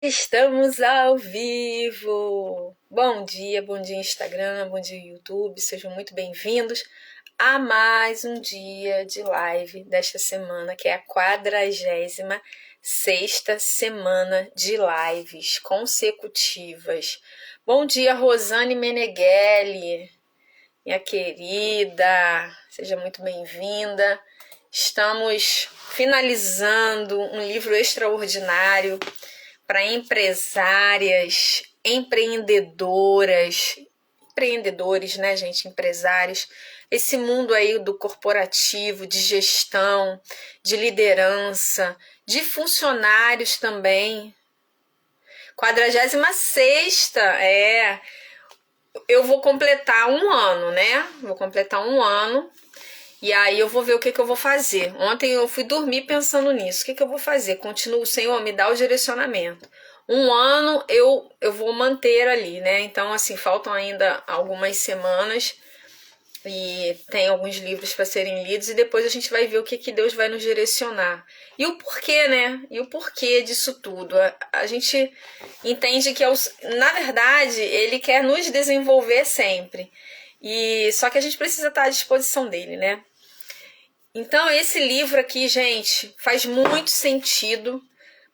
Estamos ao vivo! Bom dia Instagram, bom dia YouTube, sejam muito bem-vindos a mais um dia de live desta semana, que é a 46ª semana de lives consecutivas. Bom dia, Rosane Meneghelli, minha querida, seja muito bem-vinda. Estamos finalizando um livro extraordinário para empresárias, empreendedores, né, gente, empresários, esse mundo aí do corporativo, de gestão, de liderança, de funcionários também. 46ª, eu vou completar um ano, né? Vou completar um ano. E aí eu vou ver o que eu vou fazer. Ontem eu fui dormir pensando nisso. O que eu vou fazer? Continuo, Senhor, me dá o direcionamento. Um ano eu vou manter ali, né? Então, assim, faltam ainda algumas semanas e tem alguns livros para serem lidos e depois a gente vai ver o que Deus vai nos direcionar. E o porquê, né? E o porquê disso tudo. A gente entende que, na verdade, Ele quer nos desenvolver sempre. E só que a gente precisa estar à disposição dele, né? Então, esse livro aqui, gente, faz muito sentido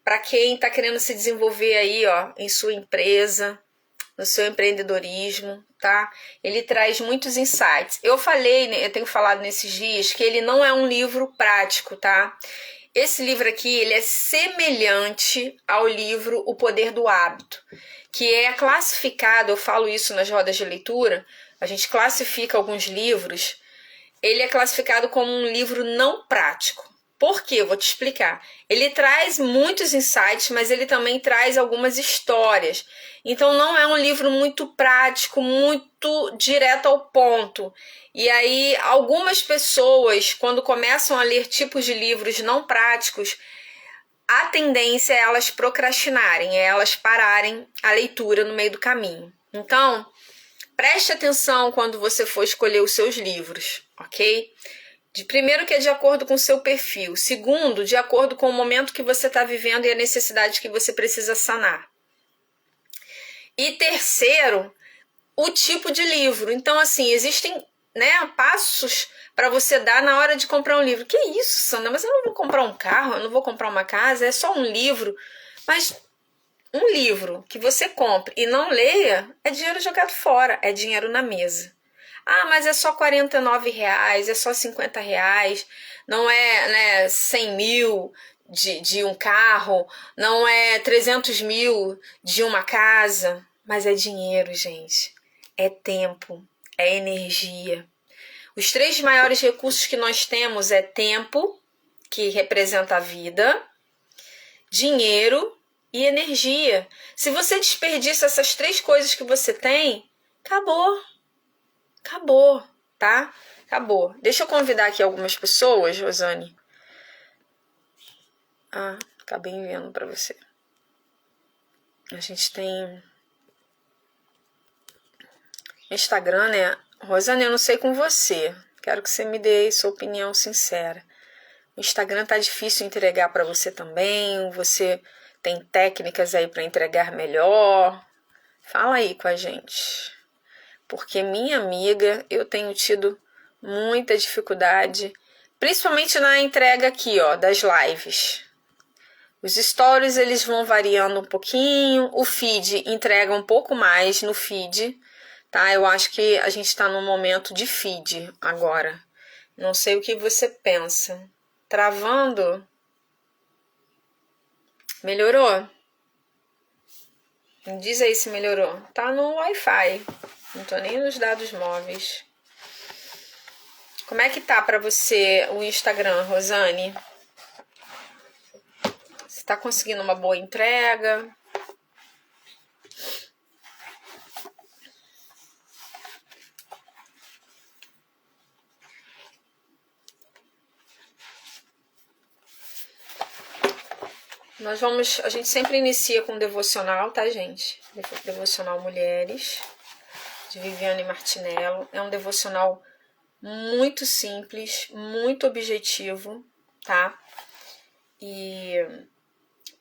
para quem está querendo se desenvolver aí, ó, em sua empresa, no seu empreendedorismo, tá? Ele traz muitos insights. Eu tenho falado nesses dias que ele não é um livro prático, tá? Esse livro aqui, ele é semelhante ao livro O Poder do Hábito, que é classificado, eu falo isso nas rodas de leitura, a gente classifica alguns livros. Ele é classificado como um livro não prático. Por quê? Eu vou te explicar. Ele traz muitos insights, mas ele também traz algumas histórias. Então não é um livro muito prático, muito direto ao ponto. E aí algumas pessoas, quando começam a ler tipos de livros não práticos, a tendência é elas procrastinarem, é elas pararem a leitura no meio do caminho. Então, preste atenção quando você for escolher os seus livros, ok? Primeiro, que é de acordo com o seu perfil. Segundo, de acordo com o momento que você está vivendo e a necessidade que você precisa sanar. E terceiro, o tipo de livro. Então, assim, existem, né, passos para você dar na hora de comprar um livro. Que isso, Sandra? Mas eu não vou comprar um carro, eu não vou comprar uma casa, é só um livro. Mas um livro que você compre e não leia é dinheiro jogado fora, é dinheiro na mesa. Ah, mas é só R$ 49, é só R$ 50, não é, né, 100 mil de um carro, não é 300 mil de uma casa, mas é dinheiro, gente. É tempo, é energia. Os três maiores recursos que nós temos é tempo, que representa a vida, dinheiro e energia. Se você desperdiça essas três coisas que você tem, acabou. Acabou, tá? Acabou. Deixa eu convidar aqui algumas pessoas, Rosane. Ah, acabei enviando para você. A gente tem Instagram, né? Rosane, eu não sei com você. Quero que você me dê sua opinião sincera. O Instagram tá difícil entregar para você também. Você tem técnicas aí para entregar melhor? Fala aí com a gente. Porque, minha amiga, eu tenho tido muita dificuldade, principalmente na entrega aqui, ó, das lives. Os stories, eles vão variando um pouquinho, o feed entrega um pouco mais no feed, tá? Eu acho que a gente está num momento de feed agora. Não sei o que você pensa. Travando? Melhorou? Me diz aí se melhorou. Tá no Wi-Fi. Não tô nem nos dados móveis. Como é que tá pra você o Instagram, Rosane? Você tá conseguindo uma boa entrega? A gente sempre inicia com devocional, tá, gente? Devocional Mulheres, de Viviane Martinello. É um devocional muito simples, muito objetivo, tá? E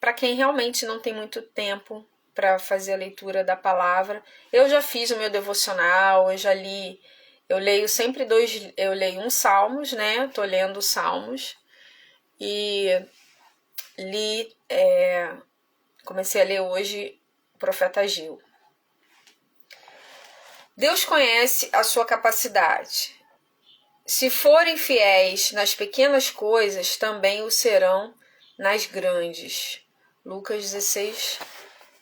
para quem realmente não tem muito tempo para fazer a leitura da palavra. Eu já fiz o meu devocional, eu leio sempre eu leio um Salmos, né? Tô lendo Salmos e comecei a ler hoje o profeta Ageu. Deus conhece a sua capacidade. Se forem fiéis nas pequenas coisas, também o serão nas grandes. Lucas 16,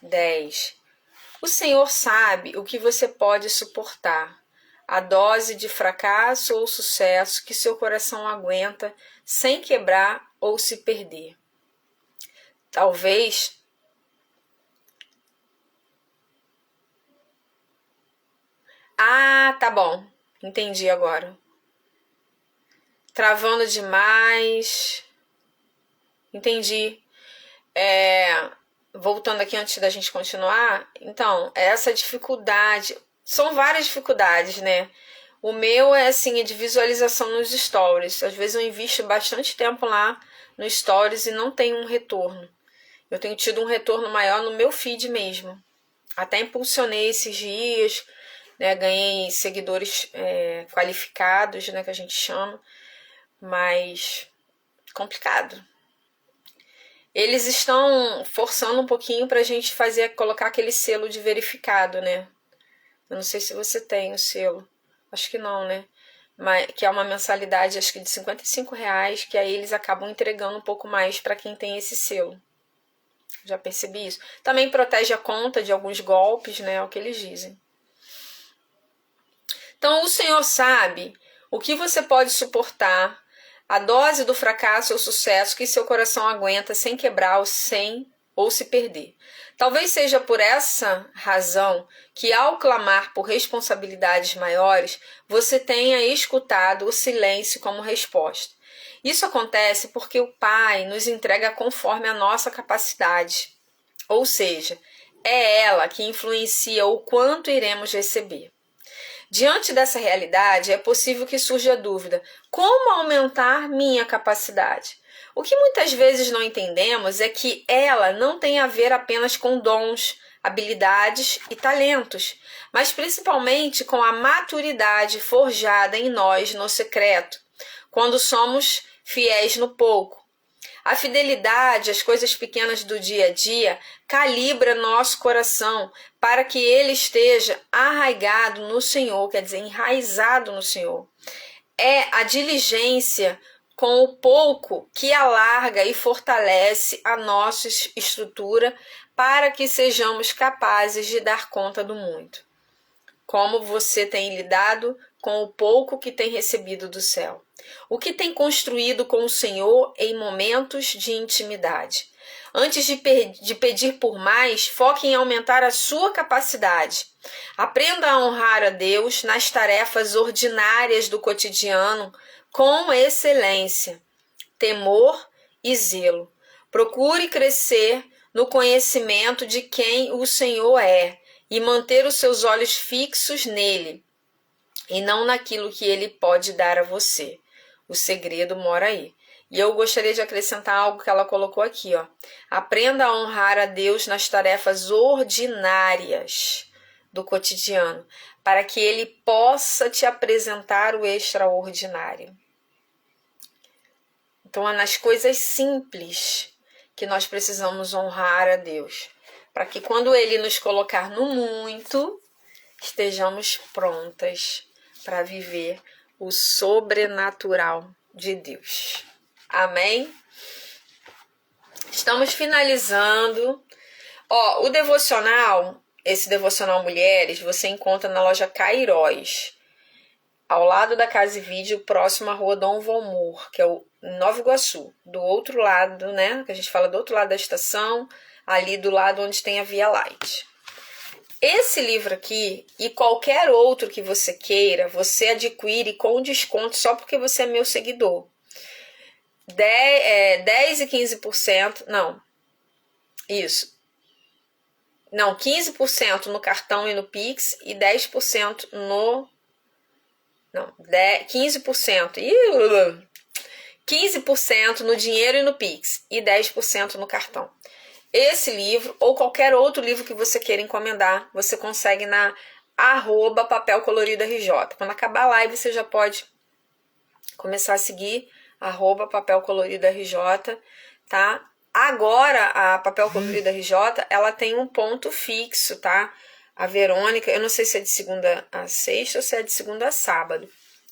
10. O Senhor sabe o que você pode suportar, a dose de fracasso ou sucesso que seu coração aguenta sem quebrar ou se perder. Talvez tá bom. Entendi agora. Travando demais. Entendi. Voltando aqui antes da gente continuar. Então, essa dificuldade... São várias dificuldades, né? O meu é de visualização nos stories. Às vezes eu invisto bastante tempo lá nos stories e não tenho um retorno. Eu tenho tido um retorno maior no meu feed mesmo. Até impulsionei esses dias, né? Ganhei seguidores qualificados, né? Que a gente chama. Mas complicado. Eles estão forçando um pouquinho pra gente colocar aquele selo de verificado, né? Eu não sei se você tem o selo. Acho que não, né? Mas, que é uma mensalidade, acho que de R$55, que aí eles acabam entregando um pouco mais para quem tem esse selo. Já percebi isso. Também protege a conta de alguns golpes, né? É o que eles dizem. Então, o Senhor sabe o que você pode suportar, a dose do fracasso ou sucesso que seu coração aguenta sem quebrar ou se perder. Talvez seja por essa razão que, ao clamar por responsabilidades maiores, você tenha escutado o silêncio como resposta. Isso acontece porque o Pai nos entrega conforme a nossa capacidade, ou seja, é ela que influencia o quanto iremos receber. Diante dessa realidade, é possível que surja a dúvida: como aumentar minha capacidade? O que muitas vezes não entendemos é que ela não tem a ver apenas com dons, habilidades e talentos, mas principalmente com a maturidade forjada em nós no secreto, quando somos fiéis no pouco. A fidelidade às coisas pequenas do dia a dia calibra nosso coração para que ele esteja arraigado no Senhor, quer dizer, enraizado no Senhor. É a diligência com o pouco que alarga e fortalece a nossa estrutura para que sejamos capazes de dar conta do muito. Como você tem lidado com o pouco que tem recebido do céu? O que tem construído com o Senhor em momentos de intimidade? Antes de pedir por mais, foque em aumentar a sua capacidade. Aprenda a honrar a Deus nas tarefas ordinárias do cotidiano com excelência, temor e zelo. Procure crescer no conhecimento de quem o Senhor é e manter os seus olhos fixos nele e não naquilo que ele pode dar a você. O segredo mora aí. E eu gostaria de acrescentar algo que ela colocou aqui, ó. Aprenda a honrar a Deus nas tarefas ordinárias do cotidiano, para que ele possa te apresentar o extraordinário. Então, é nas coisas simples que nós precisamos honrar a Deus, para que quando ele nos colocar no muito, estejamos prontas para viver o sobrenatural de Deus. Amém? Estamos finalizando. O devocional, esse devocional Mulheres, você encontra na loja Cairóis, ao lado da Casa e Vídeo, próximo à Rua Dom Valmor, que é o Nova Iguaçu, do outro lado, né? Que a gente fala do outro lado da estação, ali do lado onde tem a Via Light. Esse livro aqui e qualquer outro que você queira, você adquire com desconto só porque você é meu seguidor. 10 e 15%, não, isso. Não, 15% no cartão e no Pix e 10% no... Não, 15%. 15% no dinheiro e no Pix e 10% no cartão. esse livro ou qualquer outro livro que você queira encomendar, você consegue na @papelcoloridorj. Quando acabar a live, você já pode começar a seguir @papelcoloridorj, tá? Agora, a Papel Colorido RJ, ela tem um ponto fixo, tá? A Verônica, eu não sei se é de segunda a sexta ou se é de segunda a sábado,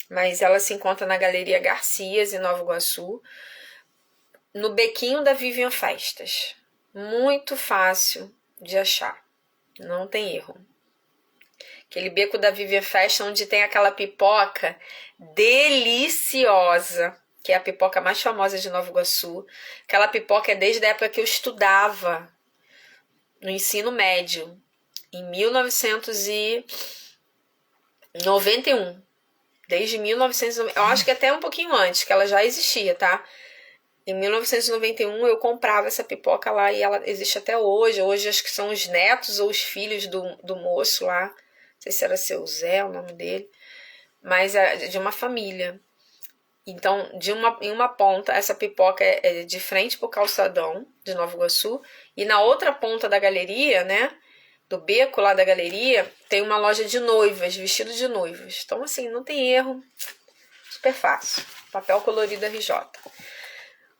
mas ela se encontra na Galeria Garcias, em Nova Iguaçu, no bequinho da Vivian Festas. Muito fácil de achar, não tem erro. Aquele beco da Vivian Festa, onde tem aquela pipoca deliciosa, que é a pipoca mais famosa de Nova Iguaçu. Aquela pipoca é desde a época que eu estudava no ensino médio, em 1991. Desde 1990, eu acho que até um pouquinho antes, que ela já existia, tá? Em 1991 eu comprava essa pipoca lá e ela existe até hoje. Hoje acho que são os netos ou os filhos do moço lá. Não sei se era seu Zé, o nome dele. Mas é de uma família. Então, em uma ponta, essa pipoca é de frente pro calçadão de Nova Iguaçu. E na outra ponta da galeria, né? Do beco lá da galeria, tem uma loja de noivas, vestido de noivas. Então, assim, não tem erro. Super fácil. Papel Colorido RJ.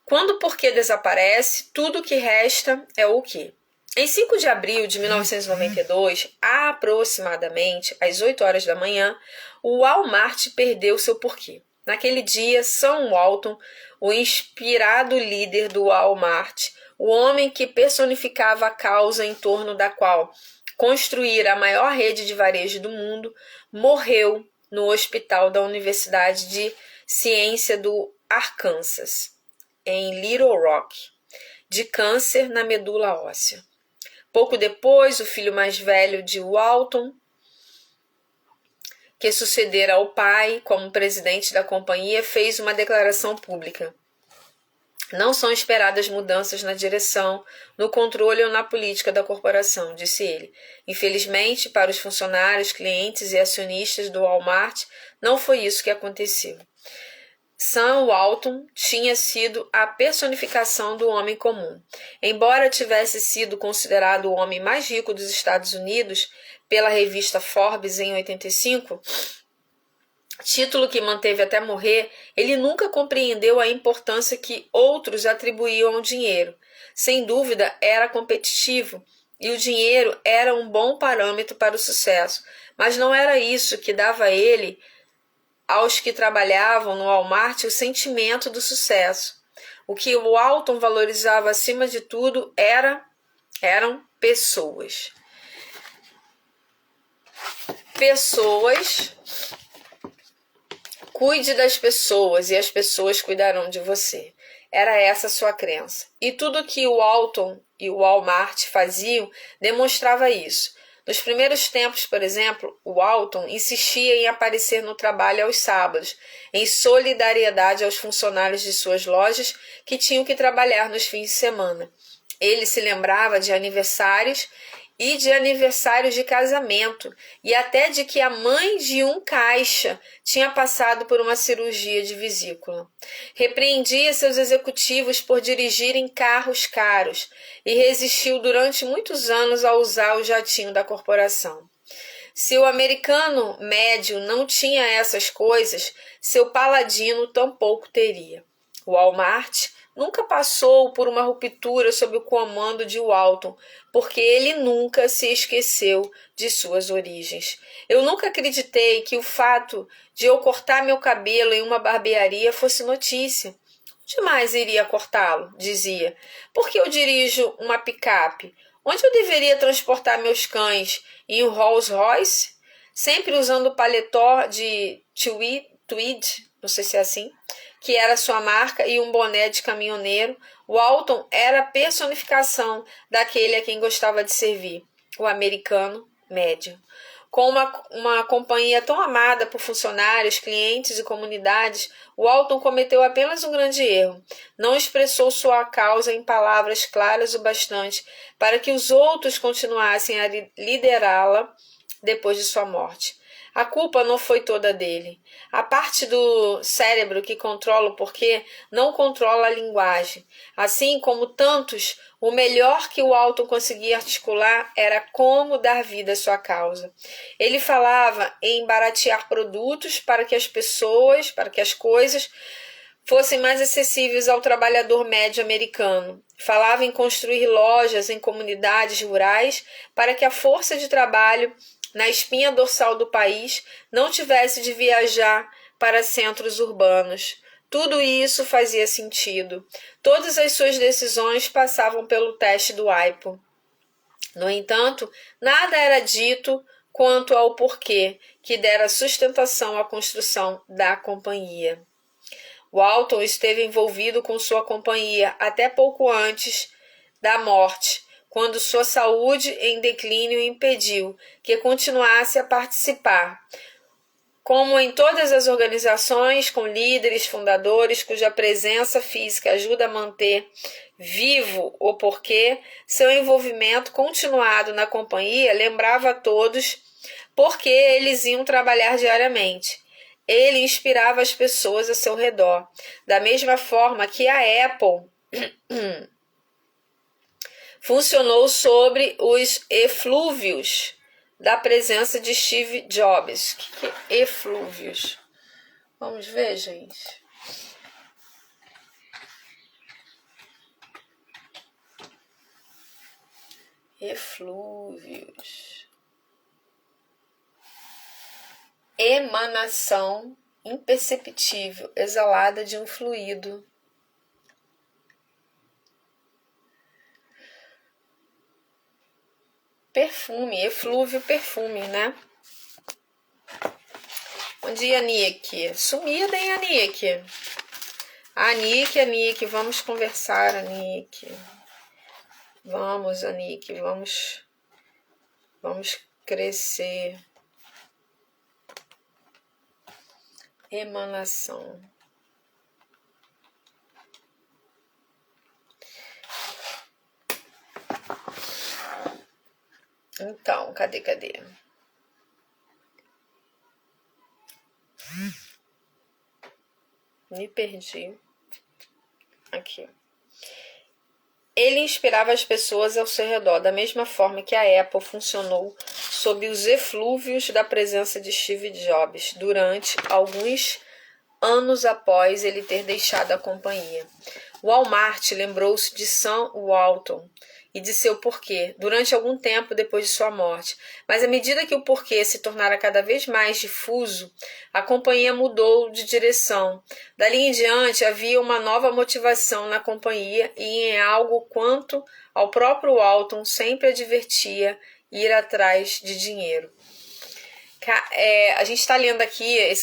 Quando o porquê desaparece, tudo que resta é o quê? Em 5 de abril de 1992, aproximadamente às 8 horas da manhã, o Walmart perdeu seu porquê. Naquele dia, Sam Walton, o inspirado líder do Walmart, o homem que personificava a causa em torno da qual construir a maior rede de varejo do mundo, morreu no hospital da Universidade de Ciência do Arkansas, em Little Rock, de câncer na medula óssea. Pouco depois, o filho mais velho de Walton, que sucedera ao pai como presidente da companhia, fez uma declaração pública. Não são esperadas mudanças na direção, no controle ou na política da corporação, disse ele. Infelizmente, para os funcionários, clientes e acionistas do Walmart, não foi isso que aconteceu. Sam Walton tinha sido a personificação do homem comum. Embora tivesse sido considerado o homem mais rico dos Estados Unidos pela revista Forbes em 85, título que manteve até morrer, ele nunca compreendeu a importância que outros atribuíam ao dinheiro. Sem dúvida, era competitivo e o dinheiro era um bom parâmetro para o sucesso, mas não era isso que dava a ele, aos que trabalhavam no Walmart, o sentimento do sucesso. O que o Walton valorizava acima de tudo eram pessoas. Pessoas. Cuide das pessoas e as pessoas cuidarão de você. Era essa a sua crença. E tudo que o Walton e o Walmart faziam demonstrava isso. Nos primeiros tempos, por exemplo, o Walton insistia em aparecer no trabalho aos sábados, em solidariedade aos funcionários de suas lojas que tinham que trabalhar nos fins de semana. Ele se lembrava de aniversários e de aniversários de casamento, e até de que a mãe de um caixa tinha passado por uma cirurgia de vesícula. Repreendia seus executivos por dirigirem carros caros e resistiu durante muitos anos a usar o jatinho da corporação. Se o americano médio não tinha essas coisas, seu paladino tampouco teria. O Walmart nunca passou por uma ruptura sob o comando de Walton, porque ele nunca se esqueceu de suas origens. Eu nunca acreditei que o fato de eu cortar meu cabelo em uma barbearia fosse notícia. Onde mais iria cortá-lo? Dizia. Por que eu dirijo uma picape? Onde eu deveria transportar meus cães? Em um Rolls Royce? Sempre usando paletó de tweed, não sei se é assim, que era sua marca, e um boné de caminhoneiro. Walton era a personificação daquele a quem gostava de servir, o americano médio. Com uma companhia tão amada por funcionários, clientes e comunidades, Walton cometeu apenas um grande erro. Não expressou sua causa em palavras claras o bastante para que os outros continuassem a liderá-la depois de sua morte. A culpa não foi toda dele. A parte do cérebro que controla o porquê não controla a linguagem. Assim como tantos, o melhor que o Alton conseguia articular era como dar vida à sua causa. Ele falava em baratear produtos para que as coisas fossem mais acessíveis ao trabalhador médio americano. Falava em construir lojas em comunidades rurais para que a força de trabalho na espinha dorsal do país não tivesse de viajar para centros urbanos. Tudo isso fazia sentido. Todas as suas decisões passavam pelo teste do AIPO. No entanto, nada era dito quanto ao porquê que dera sustentação à construção da companhia. Walton esteve envolvido com sua companhia até pouco antes da morte, quando sua saúde em declínio impediu que continuasse a participar. Como em todas as organizações com líderes fundadores cuja presença física ajuda a manter vivo o porquê, seu envolvimento continuado na companhia lembrava a todos porque eles iam trabalhar diariamente. Ele inspirava as pessoas a seu redor, da mesma forma que a Apple funcionou sobre os eflúvios da presença de Steve Jobs. O que é eflúvios? Vamos ver, gente. Eflúvios. Emanação imperceptível, exalada de um fluido. Perfume, eflúvio, perfume, né? Bom dia, Nick. Sumida, hein, Nick? Nick, vamos conversar, Nick. Vamos, Nick, vamos crescer. Emanação. Então, cadê? Me perdi. Aqui. Ele inspirava as pessoas ao seu redor, da mesma forma que a Apple funcionou sob os eflúvios da presença de Steve Jobs durante alguns anos após ele ter deixado a companhia. Walmart lembrou-se de Sam Walton e de seu porquê durante algum tempo depois de sua morte, mas à medida que o porquê se tornara cada vez mais difuso, a companhia mudou de direção. Dali em diante havia uma nova motivação na companhia e em algo quanto ao próprio Walton sempre advertia ir atrás de dinheiro. A gente está lendo aqui, a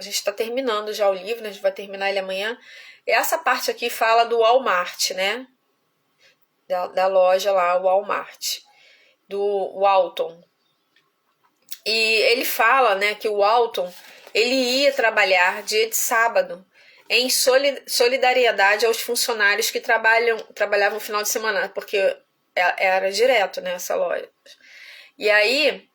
gente está terminando já o livro, né? A gente vai terminar ele amanhã. Essa parte aqui fala do Walmart, né? Da loja lá, Walmart, do Walton. E ele fala, né, que o Walton, ele ia trabalhar dia de sábado em solidariedade aos funcionários que trabalhavam no final de semana, porque era direto, né, essa loja. E aí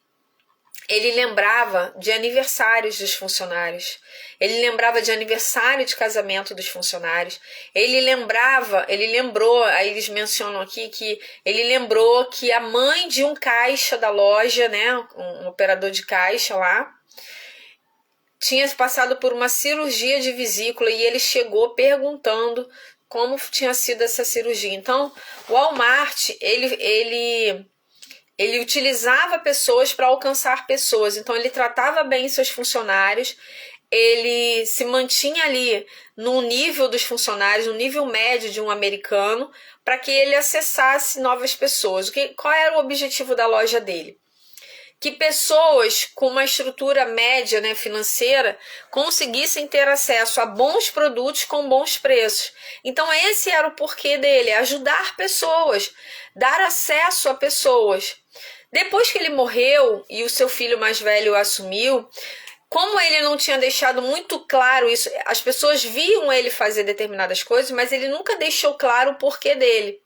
ele lembrava de aniversários dos funcionários, ele lembrava de aniversário de casamento dos funcionários, ele lembrou, aí eles mencionam aqui que ele lembrou que a mãe de um caixa da loja, né, um operador de caixa lá, tinha passado por uma cirurgia de vesícula e ele chegou perguntando como tinha sido essa cirurgia. Então, o Walmart, ele utilizava pessoas para alcançar pessoas, então ele tratava bem seus funcionários, ele se mantinha ali no nível dos funcionários, no nível médio de um americano, para que ele acessasse novas pessoas. Qual era o objetivo da loja dele? Que pessoas com uma estrutura média, né, financeira, conseguissem ter acesso a bons produtos com bons preços. Então esse era o porquê dele, ajudar pessoas, dar acesso a pessoas. Depois que ele morreu e o seu filho mais velho assumiu, como ele não tinha deixado muito claro isso, as pessoas viam ele fazer determinadas coisas, mas ele nunca deixou claro o porquê dele.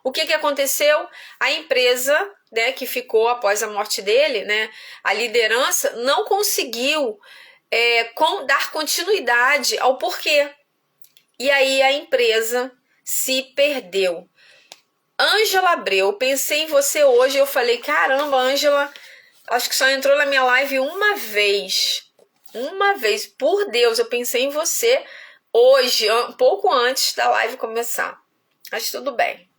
O que aconteceu? A empresa né, que ficou após a morte dele, né, a liderança não conseguiu dar continuidade ao porquê. E aí a empresa se perdeu. Ângela Abreu, pensei em você hoje. Eu falei, caramba, Ângela, acho que só entrou na minha live uma vez. Uma vez, por Deus, eu pensei em você hoje, um pouco antes da live começar. Mas tudo bem.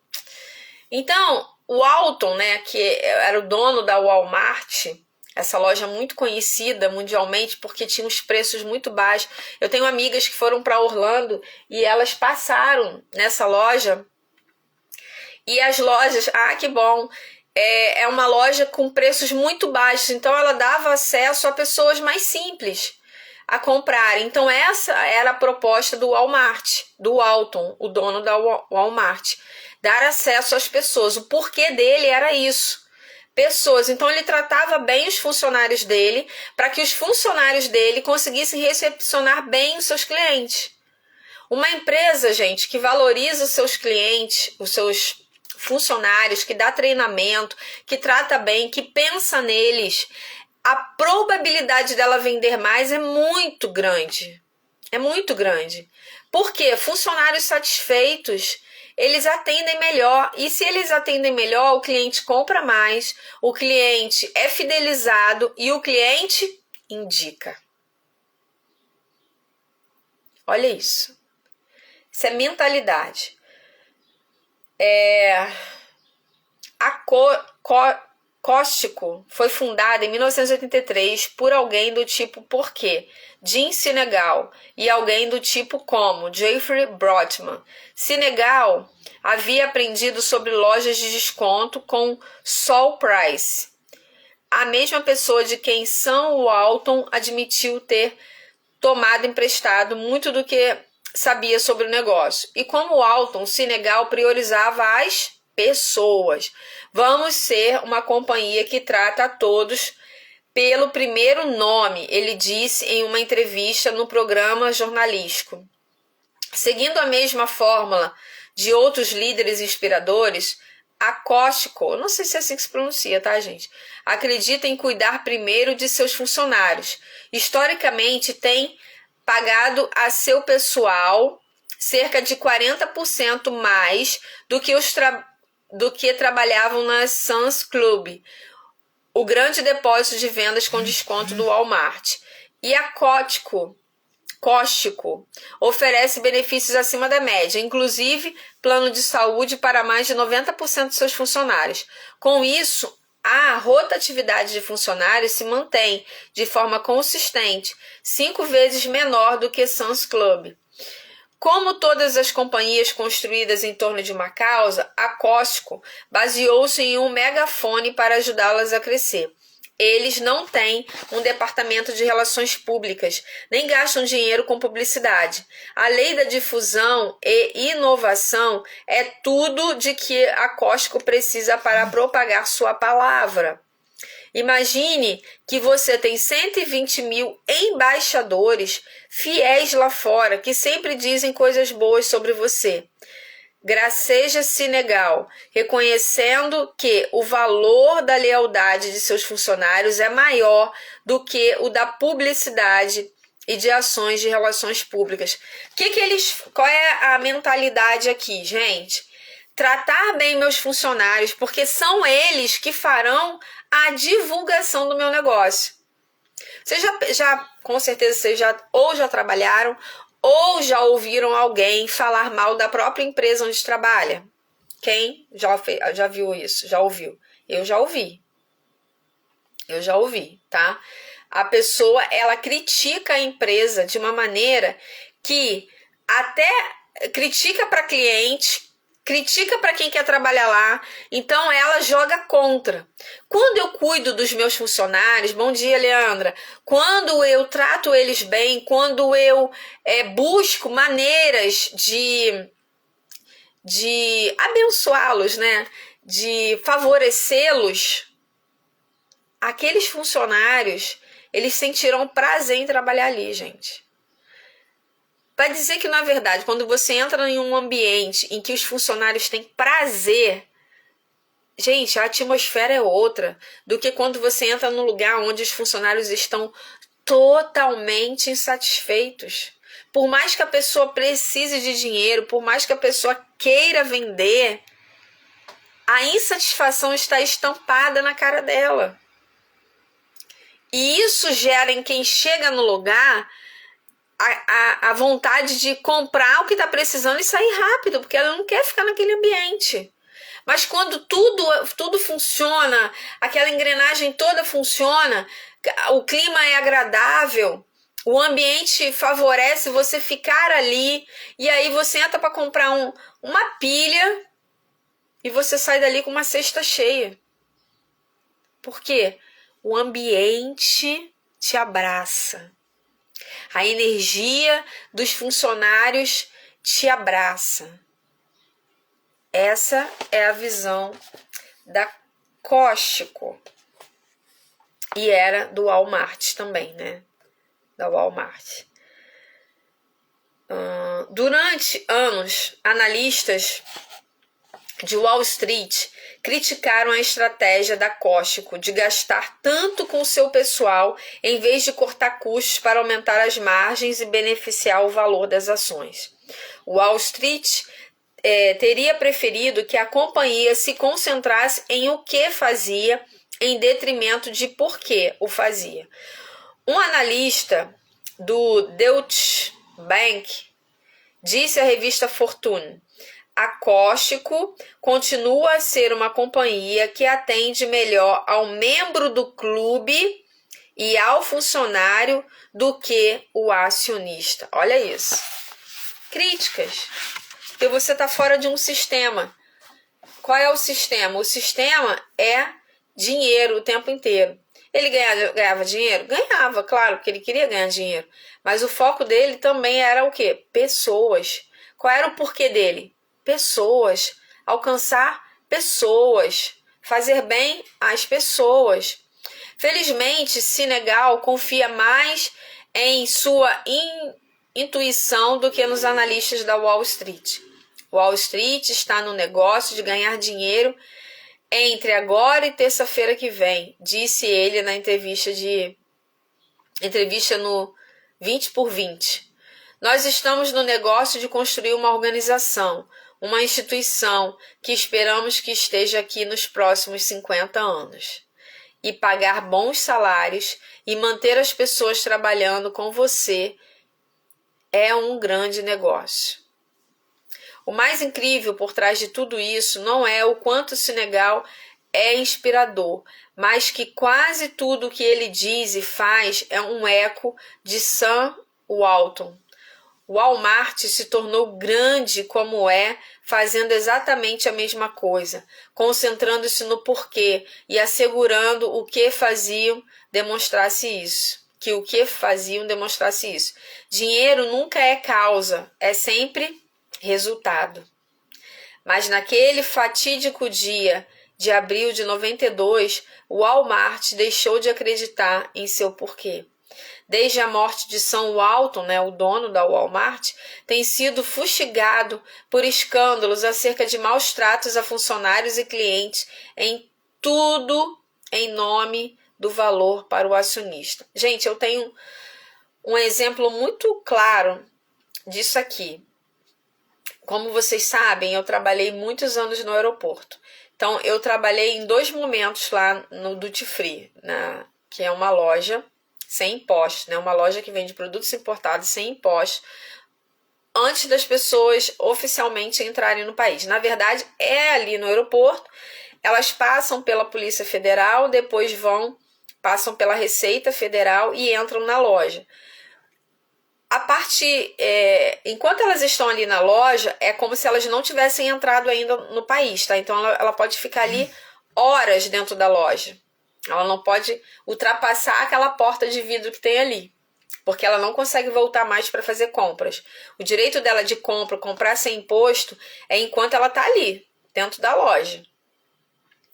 Então, o Alton, né, que era o dono da Walmart, essa loja muito conhecida mundialmente porque tinha os preços muito baixos. Eu tenho amigas que foram para Orlando e elas passaram nessa loja. E as lojas, que bom, é uma loja com preços muito baixos, então ela dava acesso a pessoas mais simples a comprar. Então essa era a proposta do Walmart, do Alton, o dono da Walmart, dar acesso às pessoas. O porquê dele era isso, pessoas. Então ele tratava bem os funcionários dele, para que os funcionários dele conseguissem recepcionar bem os seus clientes. Uma empresa, gente, que valoriza os seus clientes, os seus funcionários, que dá treinamento, que trata bem, que pensa neles, a probabilidade dela vender mais é muito grande. É muito grande. Por quê? Funcionários satisfeitos, eles atendem melhor. E se eles atendem melhor, o cliente compra mais, o cliente é fidelizado e o cliente indica. Olha isso. Isso é mentalidade. A Costco foi fundada em 1983 por alguém do tipo Porquê, Jim Sinegal, e alguém do tipo como Jeffrey Brotman. Sinegal havia aprendido sobre lojas de desconto com Saul Price, a mesma pessoa de quem Sam Walton admitiu ter tomado emprestado muito do que sabia sobre o negócio. E como Walton, Sinegal priorizava as pessoas. Vamos ser uma companhia que trata a todos pelo primeiro nome, ele disse em uma entrevista no programa jornalístico. Seguindo a mesma fórmula de outros líderes inspiradores, a Costco, não sei se é assim que se pronuncia, tá, gente? Acredita em cuidar primeiro de seus funcionários. Historicamente, tem pagado a seu pessoal cerca de 40% mais do que trabalhavam na Sam's Club, o grande depósito de vendas com desconto do Walmart. E a Costco oferece benefícios acima da média, inclusive plano de saúde para mais de 90% de seus funcionários. Com isso, a rotatividade de funcionários se mantém de forma consistente, 5 vezes menor do que Sam's Club. Como todas as companhias construídas em torno de uma causa, a Costco baseou-se em um megafone para ajudá-las a crescer. Eles não têm um departamento de relações públicas, nem gastam dinheiro com publicidade. A lei da difusão e inovação é tudo de que a Costco precisa para propagar sua palavra. Imagine que você tem 120 mil embaixadores fiéis lá fora, que sempre dizem coisas boas sobre você. Graceja Sinegal, reconhecendo que o valor da lealdade de seus funcionários é maior do que o da publicidade e de ações de relações públicas. Qual é a mentalidade aqui, gente? Tratar bem meus funcionários, porque são eles que farão a divulgação do meu negócio. Vocês com certeza, vocês já trabalharam ou já ouviram alguém falar mal da própria empresa onde trabalha? Quem já viu isso? Já ouviu? Eu já ouvi, tá? A pessoa, ela critica a empresa de uma maneira que até critica para cliente, critica para quem quer trabalhar lá, então ela joga contra. Quando eu cuido dos meus funcionários, bom dia, Leandra, quando eu trato eles bem, quando eu busco maneiras de abençoá-los, né, de favorecê-los, aqueles funcionários, eles sentirão prazer em trabalhar ali, gente. Para dizer que, na verdade, quando você entra em um ambiente em que os funcionários têm prazer, Gente, a atmosfera é outra do que quando você entra num lugar onde os funcionários estão totalmente insatisfeitos. Por mais que a pessoa precise de dinheiro, por mais que a pessoa queira vender, a insatisfação está estampada na cara dela. E isso gera em quem chega no lugar a vontade de comprar o que está precisando e sair rápido, porque ela não quer ficar naquele ambiente. Mas quando tudo funciona, aquela engrenagem toda funciona, o clima é agradável, o ambiente favorece você ficar ali, e aí você entra para comprar uma pilha e você sai dali com uma cesta cheia. Por quê? O ambiente te abraça. A energia dos funcionários te abraça. Essa é a visão da Costco. E era do Walmart também, né? Da Walmart. Durante anos, analistas de Wall Street criticaram a estratégia da Costco de gastar tanto com seu pessoal em vez de cortar custos para aumentar as margens e beneficiar o valor das ações. Wall Street teria preferido que a companhia se concentrasse em o que fazia em detrimento de por que o fazia. Um analista do Deutsche Bank disse à revista Fortune: a Costco continua a ser uma companhia que atende melhor ao membro do clube e ao funcionário do que o acionista. Olha isso. Críticas. Porque você está fora de um sistema. Qual é o sistema? O sistema é dinheiro o tempo inteiro. Ele ganhava dinheiro? Ganhava, claro, porque ele queria ganhar dinheiro. Mas o foco dele também era o quê? Pessoas. Qual era o porquê dele? Pessoas. Alcançar pessoas. Fazer bem às pessoas. Felizmente, Sinegal confia mais em sua intuição do que nos analistas da Wall Street. Wall Street está no negócio de ganhar dinheiro entre agora e terça-feira que vem, disse ele na entrevista no 20 por 20. Nós estamos no negócio de construir uma organização, uma instituição que esperamos que esteja aqui nos próximos 50 anos. E pagar bons salários e manter as pessoas trabalhando com você é um grande negócio. O mais incrível por trás de tudo isso não é o quanto o Sinegal é inspirador, mas que quase tudo o que ele diz e faz é um eco de Sam Walton. O Walmart se tornou grande como é, fazendo exatamente a mesma coisa, concentrando-se no porquê e assegurando o que faziam demonstrasse isso. Que o que faziam demonstrasse isso. Dinheiro nunca é causa, é sempre resultado. Mas naquele fatídico dia de abril de 92, o Walmart deixou de acreditar em seu porquê. Desde a morte de Sam Walton, o dono da Walmart, tem sido fustigado por escândalos acerca de maus tratos a funcionários e clientes, em tudo em nome do valor para o acionista. Gente, eu tenho um exemplo muito claro disso aqui. Como vocês sabem, eu trabalhei muitos anos no aeroporto. Então, eu trabalhei em 2 momentos lá no Duty Free, que é uma loja sem impostos, uma loja que vende produtos importados sem impostos, antes das pessoas oficialmente entrarem no país. Na verdade, é ali no aeroporto, elas passam pela Polícia Federal, depois passam pela Receita Federal e entram na loja. Enquanto elas estão ali na loja, é como se elas não tivessem entrado ainda no país, tá? Então ela pode ficar ali horas dentro da loja. Ela não pode ultrapassar aquela porta de vidro que tem ali, porque ela não consegue voltar mais para fazer compras. O direito dela de comprar sem imposto, é enquanto ela está ali, dentro da loja.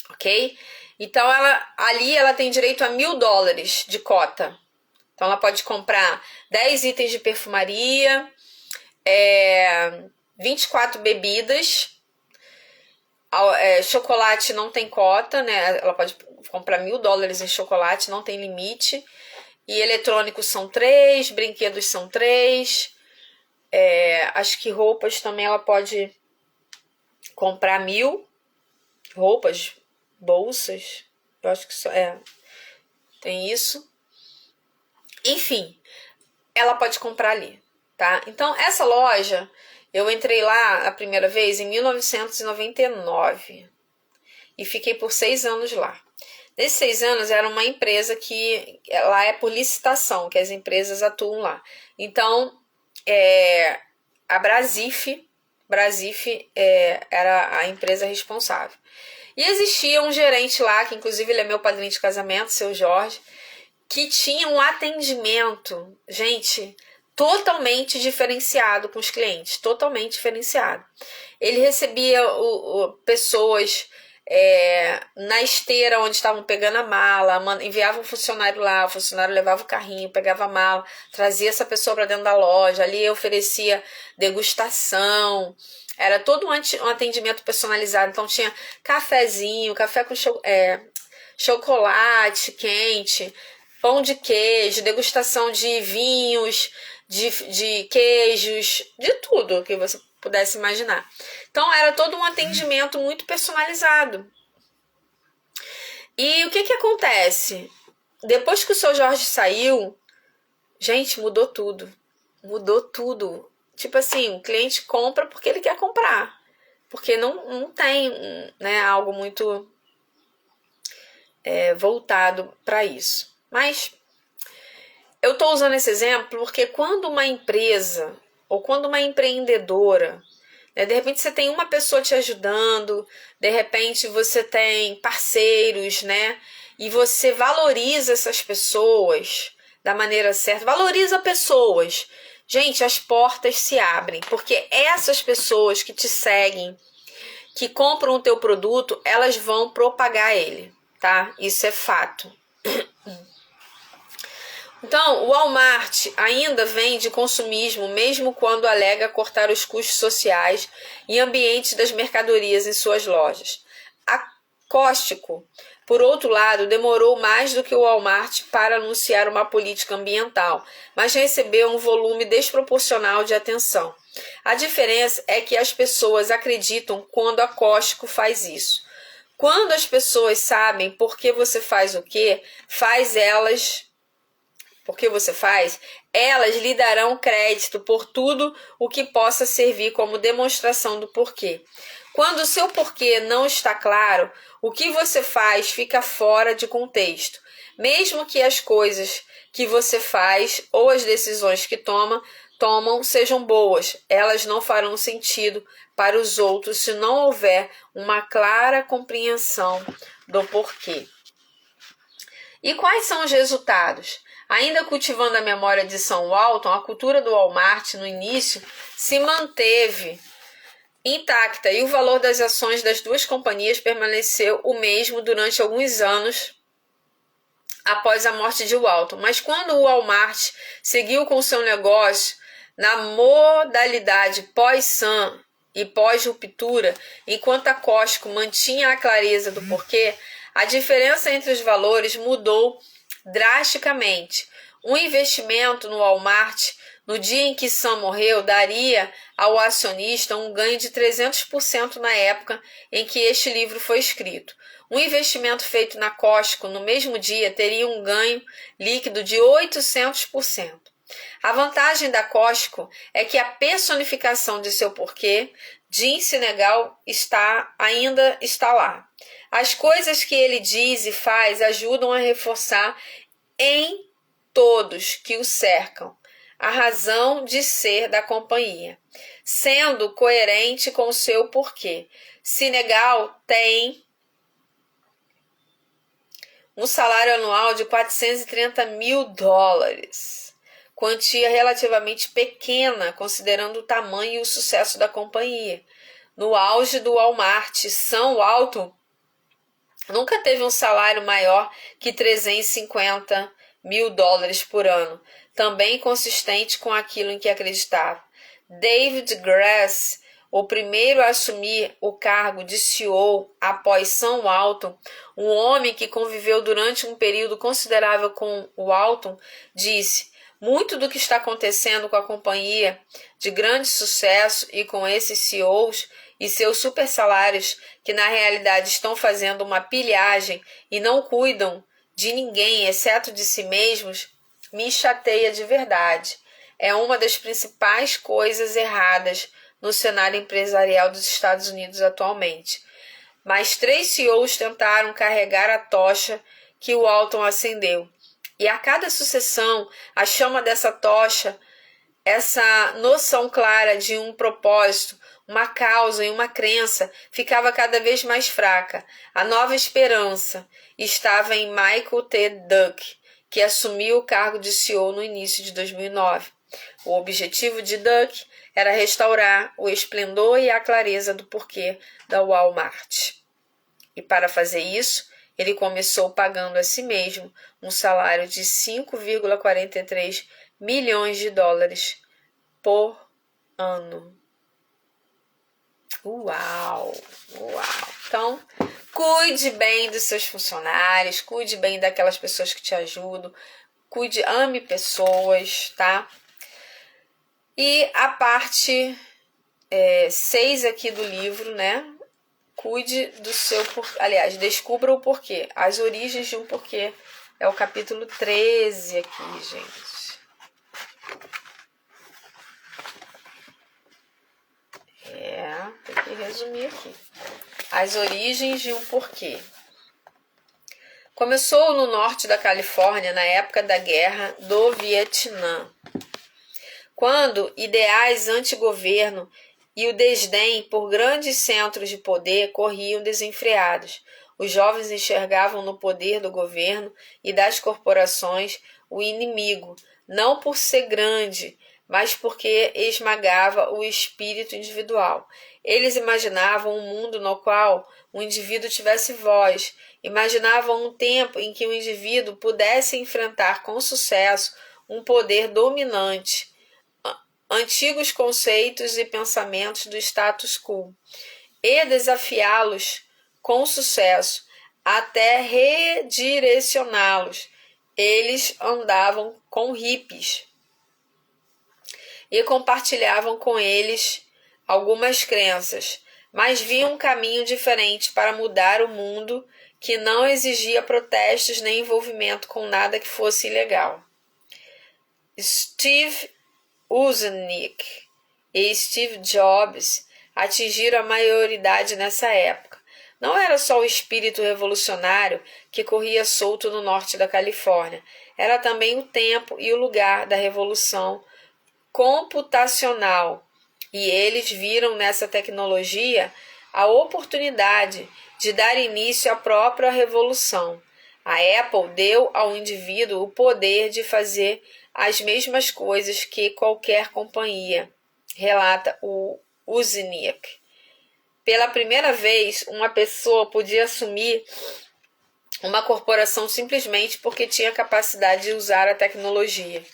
Ok? Então ela tem direito a $1.000 de cota. Então ela pode comprar 10 itens de perfumaria, 24 bebidas, Chocolate não tem cota, né? Ela pode comprar $1.000 em chocolate, não tem limite. E eletrônicos são 3, brinquedos são 3. Acho que roupas também ela pode comprar 1.000. Roupas, bolsas, eu acho que tem isso. Enfim, ela pode comprar ali, tá? Então, essa loja, eu entrei lá a primeira vez em 1999 e fiquei por 6 anos lá. Nesses 6 anos era uma empresa que lá é por licitação, que as empresas atuam lá. Então, a Brasif era a empresa responsável. E existia um gerente lá, que inclusive ele é meu padrinho de casamento, seu Jorge, que tinha um atendimento, gente, totalmente diferenciado com os clientes, totalmente diferenciado. Ele recebia pessoas na esteira onde estavam pegando a mala, enviava um funcionário lá, o funcionário levava o carrinho, pegava a mala, trazia essa pessoa para dentro da loja, ali oferecia degustação, era todo um atendimento personalizado, então tinha cafezinho, café com chocolate quente, pão de queijo, degustação de vinhos, de queijos, de tudo que você pudesse imaginar. Então era todo um atendimento muito personalizado. E o que acontece? Depois que o seu Jorge saiu, gente, mudou tudo. Mudou tudo. Tipo assim, o cliente compra porque ele quer comprar. Porque não tem, né, algo muito voltado para isso. Mas eu estou usando esse exemplo porque quando uma empresa ou quando uma empreendedora, né, de repente você tem uma pessoa te ajudando, de repente você tem parceiros, né, e você valoriza essas pessoas da maneira certa, valoriza pessoas. Gente, as portas se abrem, porque essas pessoas que te seguem, que compram o teu produto, elas vão propagar ele, tá? Isso é fato. Então, o Walmart ainda vende consumismo, mesmo quando alega cortar os custos sociais e ambientes das mercadorias em suas lojas. A Costco, por outro lado, demorou mais do que o Walmart para anunciar uma política ambiental, mas recebeu um volume desproporcional de atenção. A diferença é que as pessoas acreditam quando a Costco faz isso. Quando as pessoas sabem por que você faz o que, elas lhe darão crédito por tudo o que possa servir como demonstração do porquê. Quando o seu porquê não está claro, o que você faz fica fora de contexto. Mesmo que as coisas que você faz ou as decisões que tomam sejam boas, elas não farão sentido para os outros se não houver uma clara compreensão do porquê. E quais são os resultados? Ainda cultivando a memória de Sam Walton, a cultura do Walmart no início se manteve intacta e o valor das ações das duas companhias permaneceu o mesmo durante alguns anos após a morte de Walton. Mas quando o Walmart seguiu com seu negócio na modalidade pós-Sam e pós-ruptura, enquanto a Costco mantinha a clareza do porquê, a diferença entre os valores mudou drasticamente. Um investimento no Walmart no dia em que Sam morreu daria ao acionista um ganho de 300% na época em que este livro foi escrito. Um investimento feito na Costco no mesmo dia teria um ganho líquido de 800%. A vantagem da Costco é que a personificação de seu porquê, Jim Sinegal, ainda está lá. As coisas que ele diz e faz ajudam a reforçar em todos que o cercam a razão de ser da companhia, sendo coerente com o seu porquê. Sinegal tem um salário anual de $430 mil, quantia relativamente pequena considerando o tamanho e o sucesso da companhia. No auge do Walmart, Sam Walton nunca teve um salário maior que $350 mil por ano, também consistente com aquilo em que acreditava. David Grass, o primeiro a assumir o cargo de CEO após Sam Walton, um homem que conviveu durante um período considerável com o Walton, disse: muito do que está acontecendo com a companhia de grande sucesso e com esses CEOs e seus super salários, que na realidade estão fazendo uma pilhagem e não cuidam de ninguém exceto de si mesmos, me chateia de verdade. É uma das principais coisas erradas no cenário empresarial dos Estados Unidos atualmente. Mas 3 CEOs tentaram carregar a tocha que o Walton acendeu. E a cada sucessão, a chama dessa tocha, essa noção clara de um propósito, uma causa e uma crença, ficava cada vez mais fraca. A nova esperança estava em Michael T. Duck, que assumiu o cargo de CEO no início de 2009. O objetivo de Duck era restaurar o esplendor e a clareza do porquê da Walmart. E para fazer isso, ele começou pagando a si mesmo um salário de 5,43 milhões de dólares por ano. Uau! Uau! Então, cuide bem dos seus funcionários, cuide bem daquelas pessoas que te ajudam, ame pessoas, tá? E a parte 6 aqui do livro, né? Cuide do seu porquê. Aliás, descubra o porquê. As origens de um porquê. É o capítulo 13 aqui, gente. Tem que resumir aqui. As origens de um porquê. Começou no norte da Califórnia na época da Guerra do Vietnã, quando ideais anti-governo e o desdém por grandes centros de poder corriam desenfreados. Os jovens enxergavam no poder do governo e das corporações o inimigo, não por ser grande, mas porque esmagava o espírito individual. Eles imaginavam um mundo no qual o indivíduo tivesse voz, imaginavam um tempo em que o indivíduo pudesse enfrentar com sucesso um poder dominante, antigos conceitos e pensamentos do status quo, e desafiá-los com sucesso, até redirecioná-los. Eles andavam com hippies e compartilhavam com eles algumas crenças, mas viam um caminho diferente para mudar o mundo que não exigia protestos nem envolvimento com nada que fosse ilegal. Steve Wozniak e Steve Jobs atingiram a maioridade nessa época. Não era só o espírito revolucionário que corria solto no norte da Califórnia, era também o tempo e o lugar da revolução computacional, e eles viram nessa tecnologia a oportunidade de dar início à própria revolução. A Apple deu ao indivíduo o poder de fazer as mesmas coisas que qualquer companhia, relata o Wozniak. Pela primeira vez, uma pessoa podia assumir uma corporação simplesmente porque tinha capacidade de usar a tecnologia.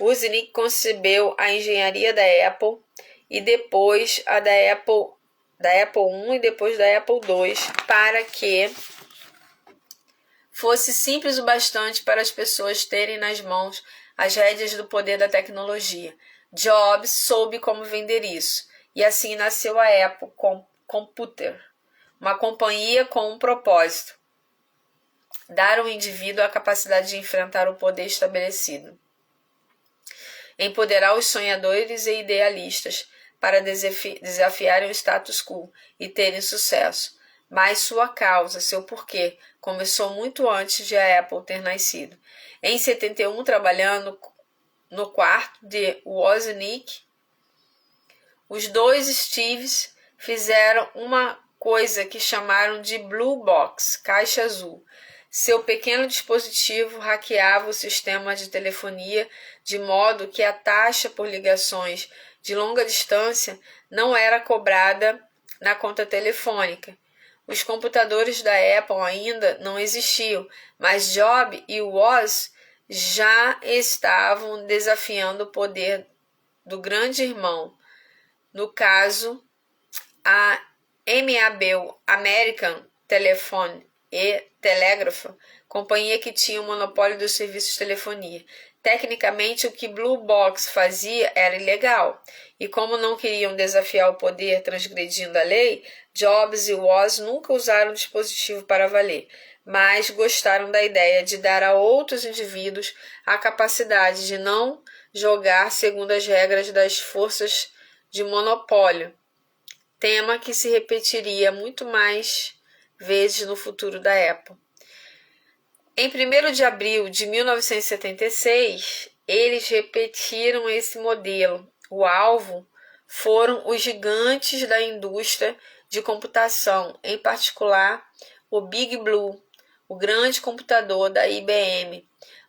Wozniak concebeu a engenharia da Apple e depois a da Apple I e depois da Apple II para que fosse simples o bastante para as pessoas terem nas mãos as rédeas do poder da tecnologia. Jobs soube como vender isso, e assim nasceu a Apple Computer, uma companhia com um propósito: dar ao indivíduo a capacidade de enfrentar o poder estabelecido, empoderar os sonhadores e idealistas para desafiarem o status quo e terem sucesso. Mas sua causa, seu porquê, começou muito antes de a Apple ter nascido. Em 71, trabalhando no quarto de Wozniak, os dois Steves fizeram uma coisa que chamaram de Blue Box, caixa azul. Seu pequeno dispositivo hackeava o sistema de telefonia de modo que a taxa por ligações de longa distância não era cobrada na conta telefônica. Os computadores da Apple ainda não existiam, mas Jobs e Woz já estavam desafiando o poder do grande irmão, no caso A MABEL, American Telephone e Telegraph, companhia que tinha o monopólio dos serviços de telefonia. Tecnicamente, o que Blue Box fazia era ilegal, e como não queriam desafiar o poder transgredindo a lei, Jobs e Woz nunca usaram o dispositivo para valer, mas gostaram da ideia de dar a outros indivíduos a capacidade de não jogar segundo as regras das forças de monopólio, tema que se repetiria muito mais vezes no futuro da Apple. Em 1º de abril de 1976, eles repetiram esse modelo. O alvo foram os gigantes da indústria de computação, em particular o Big Blue, o grande computador da IBM.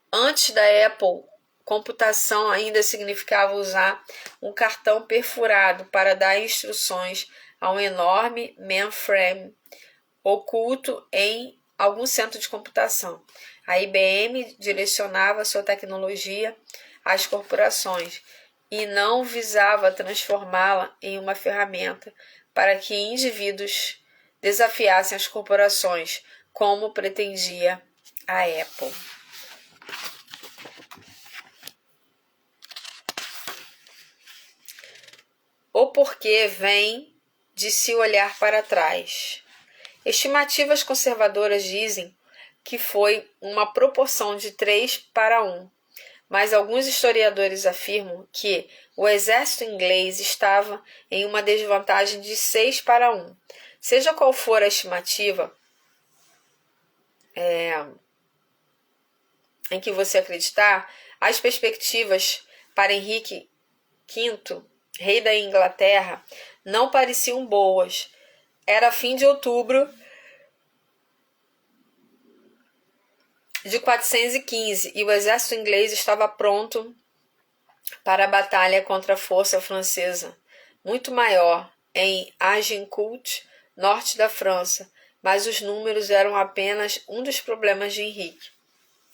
Antes da Apple, computação ainda significava usar um cartão perfurado para dar instruções a um enorme mainframe oculto em algum centro de computação. A IBM direcionava sua tecnologia às corporações e não visava transformá-la em uma ferramenta para que indivíduos desafiassem as corporações, como pretendia a Apple. O porquê vem de se olhar para trás. Estimativas conservadoras dizem que foi uma proporção de 3:1, mas alguns historiadores afirmam que o exército inglês estava em uma desvantagem de 6:1. Seja qual for a estimativa em que você acreditar, as perspectivas para Henrique V, rei da Inglaterra, não pareciam boas. Era fim de outubro de 415 e o exército inglês estava pronto para a batalha contra a força francesa, muito maior, em Agincourt, norte da França, mas os números eram apenas um dos problemas de Henrique.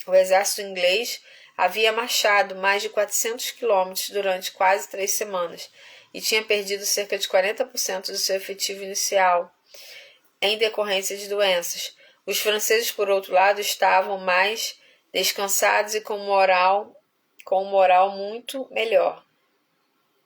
O exército inglês havia marchado mais de 400 quilômetros durante quase 3 semanas e tinha perdido cerca de 40% do seu efetivo inicial em decorrência de doenças. Os franceses, por outro lado, estavam mais descansados e com moral muito melhor,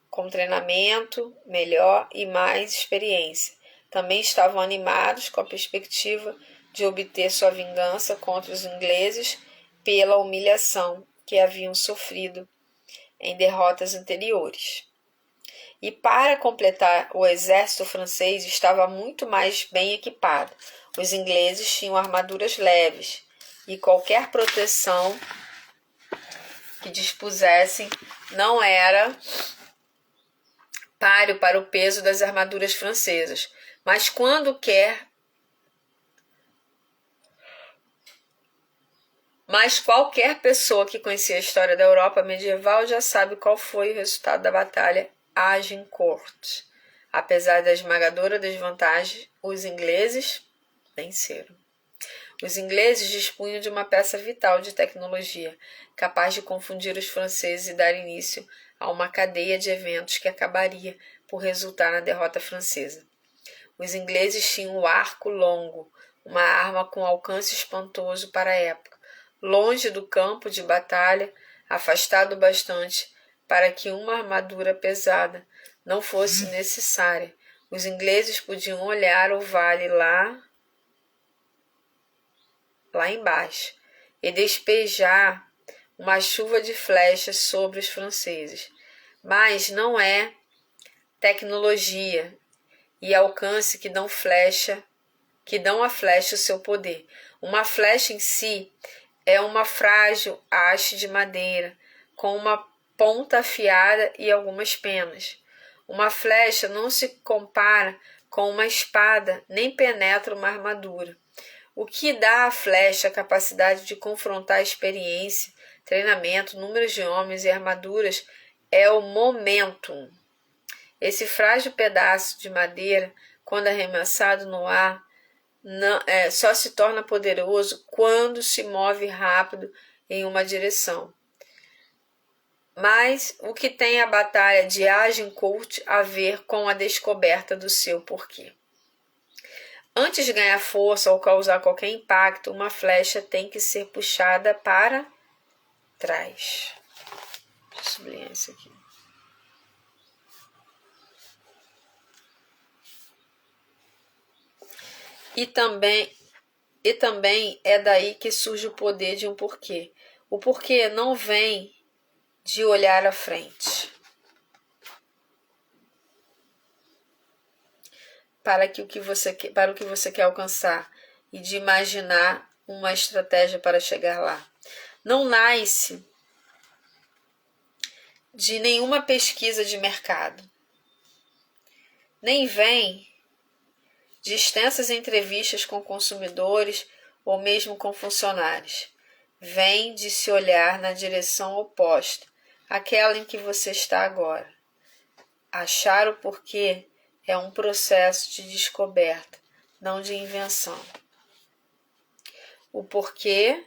com treinamento melhor e mais experiência. Também estavam animados com a perspectiva de obter sua vingança contra os ingleses pela humilhação que haviam sofrido em derrotas anteriores. E para completar, o exército francês estava muito mais bem equipado. Os ingleses tinham armaduras leves e qualquer proteção que dispusessem não era páreo para o peso das armaduras francesas. Mas qualquer pessoa que conhecia a história da Europa medieval já sabe qual foi o resultado da batalha Agincourt. Apesar da esmagadora desvantagem, os ingleses venceram. Os ingleses dispunham de uma peça vital de tecnologia, capaz de confundir os franceses e dar início a uma cadeia de eventos que acabaria por resultar na derrota francesa. Os ingleses tinham o arco longo, uma arma com alcance espantoso para a época, longe do campo de batalha, afastado bastante para que uma armadura pesada não fosse necessária. Os ingleses podiam olhar o vale lá embaixo e despejar uma chuva de flechas sobre os franceses. Mas não é tecnologia e alcance que dão à flecha o seu poder. Uma flecha em si é uma frágil haste de madeira com uma ponta afiada e algumas penas. Uma flecha não se compara com uma espada, nem penetra uma armadura. O que dá à flecha a capacidade de confrontar experiência, treinamento, números de homens e armaduras é o momentum. Esse frágil pedaço de madeira, quando arremessado no ar, só se torna poderoso quando se move rápido em uma direção. Mas o que tem a batalha de Agincourt a ver com a descoberta do seu porquê? Antes de ganhar força ou causar qualquer impacto, uma flecha tem que ser puxada para trás. Deixa eu sublinhar isso aqui. E também é daí que surge o poder de um porquê. O porquê não vem de olhar à frente para o que você quer alcançar e de imaginar uma estratégia para chegar lá. Não nasce de nenhuma pesquisa de mercado, nem vem de extensas entrevistas com consumidores ou mesmo com funcionários. Vem de se olhar na direção oposta, aquela em que você está agora. Achar o porquê é um processo de descoberta, não de invenção. O porquê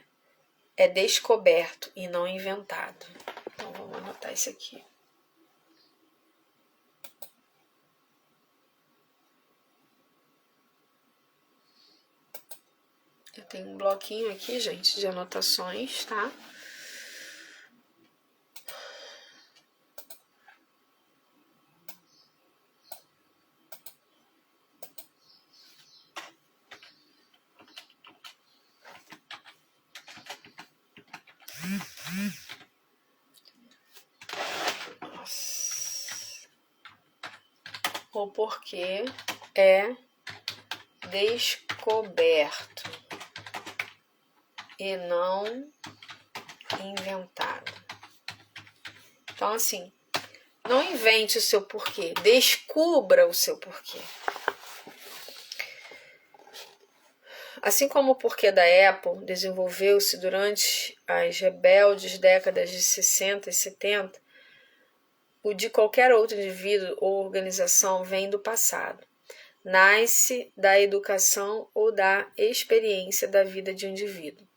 é descoberto e não inventado. Então vamos anotar isso aqui. Eu tenho um bloquinho aqui, gente, de anotações, tá? Nossa. O porquê é descoberto e não inventado. Então, assim, não invente o seu porquê, descubra o seu porquê. Assim como o porquê da Apple desenvolveu-se durante as rebeldes décadas de 60 e 70, o de qualquer outro indivíduo ou organização vem do passado. Nasce da educação ou da experiência da vida de um indivíduo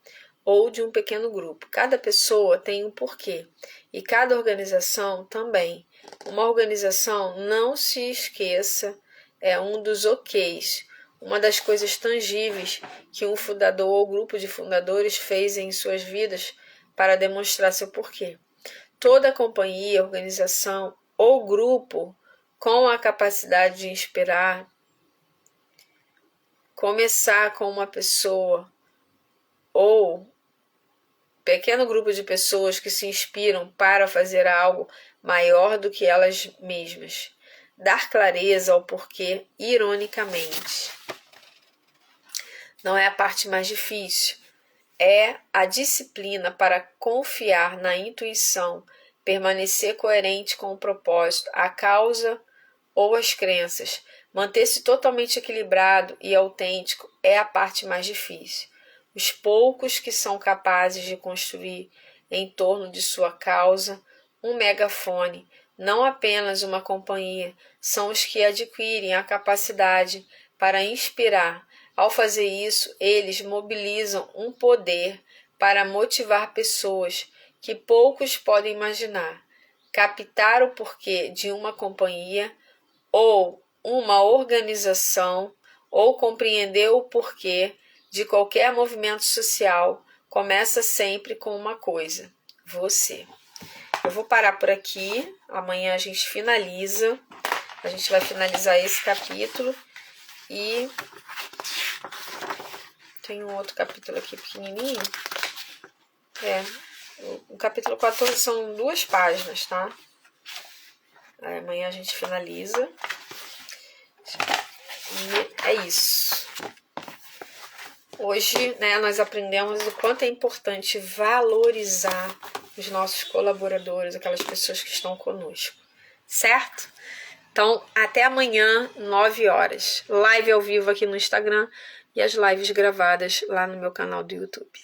ou de um pequeno grupo. Cada pessoa tem um porquê e cada organização também. Uma organização, não se esqueça, é um dos OKs, uma das coisas tangíveis que um fundador ou grupo de fundadores fez em suas vidas para demonstrar seu porquê. Toda companhia, organização ou grupo com a capacidade de inspirar, começar com uma pessoa ou pequeno grupo de pessoas que se inspiram para fazer algo maior do que elas mesmas. Dar clareza ao porquê, ironicamente, não é a parte mais difícil. É a disciplina para confiar na intuição, permanecer coerente com o propósito, a causa ou as crenças. Manter-se totalmente equilibrado e autêntico é a parte mais difícil. Os poucos que são capazes de construir em torno de sua causa um megafone, não apenas uma companhia, são os que adquirem a capacidade para inspirar. Ao fazer isso, eles mobilizam um poder para motivar pessoas que poucos podem imaginar. Captar o porquê de uma companhia ou uma organização ou compreender o porquê de qualquer movimento social começa sempre com uma coisa: você. Eu vou parar por aqui, amanhã a gente finaliza, a gente vai finalizar esse capítulo e tem um outro capítulo aqui pequenininho, o capítulo 14 são 2 páginas, tá? Aí amanhã a gente finaliza. E é isso. Hoje, nós aprendemos o quanto é importante valorizar os nossos colaboradores, aquelas pessoas que estão conosco, certo? Então, até amanhã, 9 horas. Live ao vivo aqui no Instagram e as lives gravadas lá no meu canal do YouTube.